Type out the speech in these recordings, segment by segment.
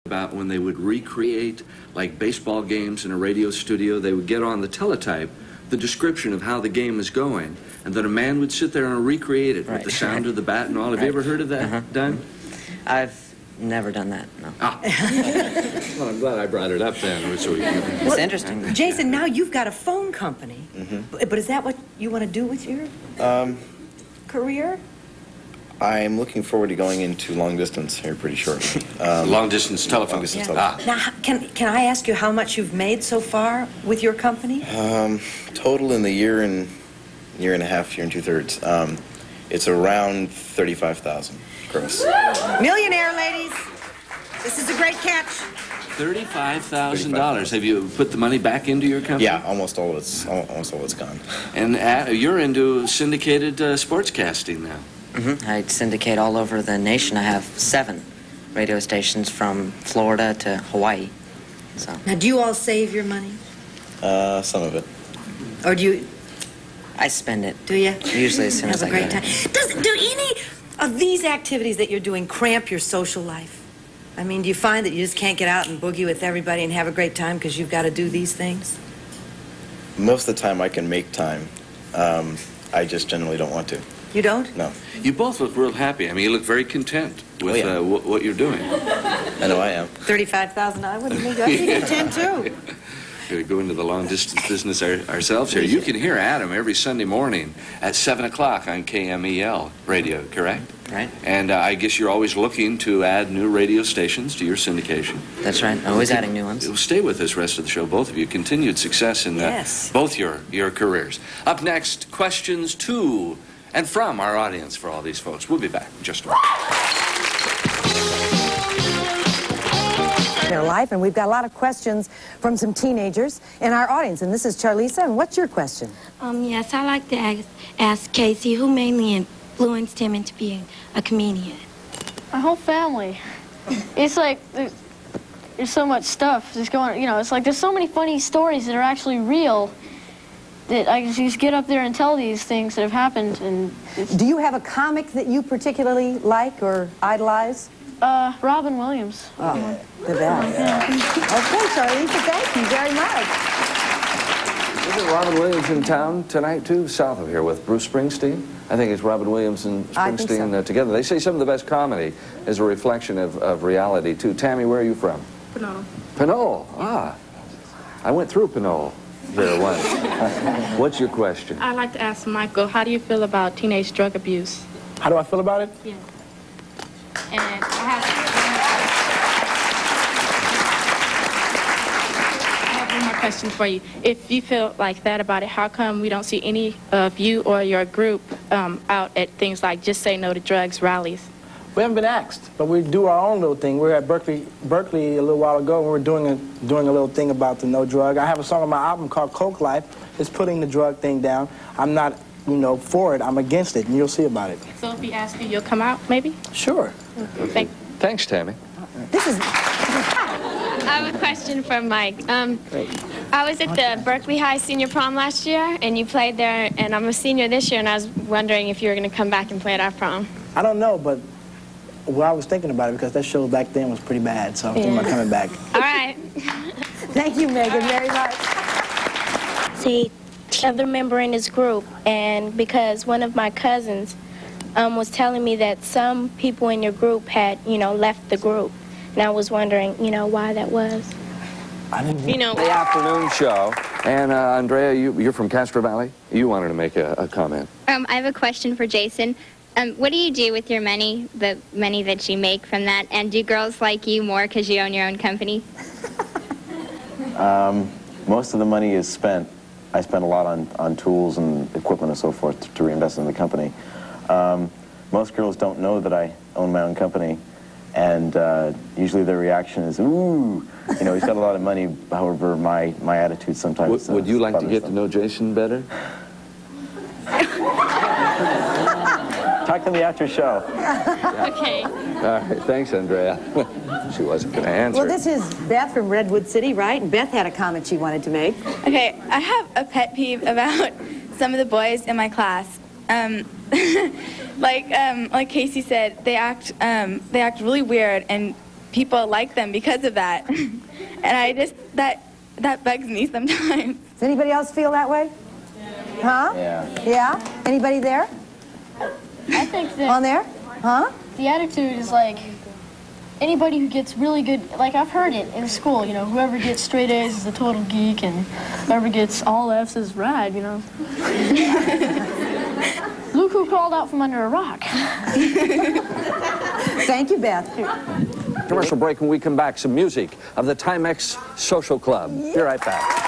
about when they would recreate like baseball games in a radio studio. They would get on the teletype the description of how the game is going, and then a man would sit there and recreate it with the sound of the bat and all. Have you ever heard of that done? I've never done that, no. Ah. Well, I'm glad I brought it up then. So it's interesting. Jason, now you've got a phone company. But is that what you want to do with your career? I'm looking forward to going into long distance here pretty shortly. Long distance telephone. Long distance telephone. Now, can I ask you how much you've made so far with your company? Total in the year and a half, year and 2/3. It's around 35,000 gross. Millionaire, ladies. This is a great catch. $35,000. Have you put the money back into your company? Yeah, almost all of it's gone. And you're into syndicated sportscasting now. I syndicate all over the nation. I have 7 radio stations from Florida to Hawaii. So. Now, do you all save your money? Some of it. Or do you? I spend it. Do you? Usually as soon as I get it. Have a great time. Do any of these activities that you're doing cramp your social life? I mean, do you find that you just can't get out and boogie with everybody and have a great time because you've got to do these things? Most of the time I can make time. I just generally don't want to. You don't? No. You both look real happy. I mean, you look very content with what you're doing. I know I am. $35,000. Wouldn't be good. You content too. We go into the long-distance business ourselves here. You can hear Adam every Sunday morning at 7 o'clock on KMEL radio, correct? Right. And I guess you're always looking to add new radio stations to your syndication. That's right. Always adding new ones. Stay with us rest of the show, both of you. Continued success in both your careers. Up next, questions to and from our audience for all these folks. We'll be back in just a moment. Their life, and we've got a lot of questions from some teenagers in our audience. And this is Charlisa, and what's your question? Yes, I like to ask Casey, who mainly influenced him into being a comedian? My whole family. It's like there's so much stuff that's going on. You know, it's like there's so many funny stories that are actually real that I can just get up there and tell these things that have happened. And do you have a comic that you particularly like or idolize? Robin Williams. Oh, the best. Okay, Charlisa, thank you very much. Isn't Robin Williams in town tonight, too? South of here with Bruce Springsteen? I think it's Robin Williams and Springsteen together. They say some of the best comedy is a reflection of reality, too. Tammy, where are you from? Pinole. Pinole. Ah. I went through Pinole there once. What's your question? I'd like to ask Michael, how do you feel about teenage drug abuse? How do I feel about it? Yeah. And I have one more question for you. If you feel like that about it, how come we don't see any of you or your group out at things like Just Say No to Drugs rallies? We haven't been asked, but we do our own little thing. We were at Berkeley a little while ago, and we were doing a little thing about the no drug. I have a song on my album called Coke Life. It's putting the drug thing down. I'm not, for it. I'm against it, and you'll see about it. So if we ask you, you'll come out, maybe? Sure. Thanks, Tammy. This is... I have a question for Mike. I was at the Berkeley High Senior Prom last year, and you played there, and I'm a senior this year, and I was wondering if you were going to come back and play at our prom. I don't know, but I was thinking about it because that show back then was pretty bad, so I'm thinking about coming back. All right. Thank you, Megan, very much. See, other member in his group, and because one of my cousins was telling me that some people in your group had, left the group. And I was wondering, why that was. I didn't know. The afternoon show. And Andrea, you're from Castro Valley. You wanted to make a comment. I have a question for Jason. What do you do with your money, the money that you make from that? And do girls like you more because you own your own company? Most of the money is spent. I spend a lot on tools and equipment and so forth to reinvest in the company. Most girls don't know that I own my own company, and usually their reaction is, ooh, he's got a lot of money. However, my attitude sometimes... Would you like to get to know Jason better? Talk to me after show. Okay. All right, thanks, Andrea. She wasn't going to answer. Well, this is Beth from Redwood City, right? And Beth had a comment she wanted to make. Okay, I have a pet peeve about some of the boys in my class. Like Casey said, they act really weird, and people like them because of that. And I just, that bugs me sometimes. Does anybody else feel that way? Huh? Yeah. Yeah? Anybody there? I think that On there? Huh? the attitude is like anybody who gets really good, like I've heard it in school, you know, whoever gets straight A's is a total geek and whoever gets all F's is rad, you know. Look who crawled out from under a rock. Thank you, Beth. Commercial break. When we come back, some music of the KPIX Social Club. Be right back.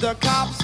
The cops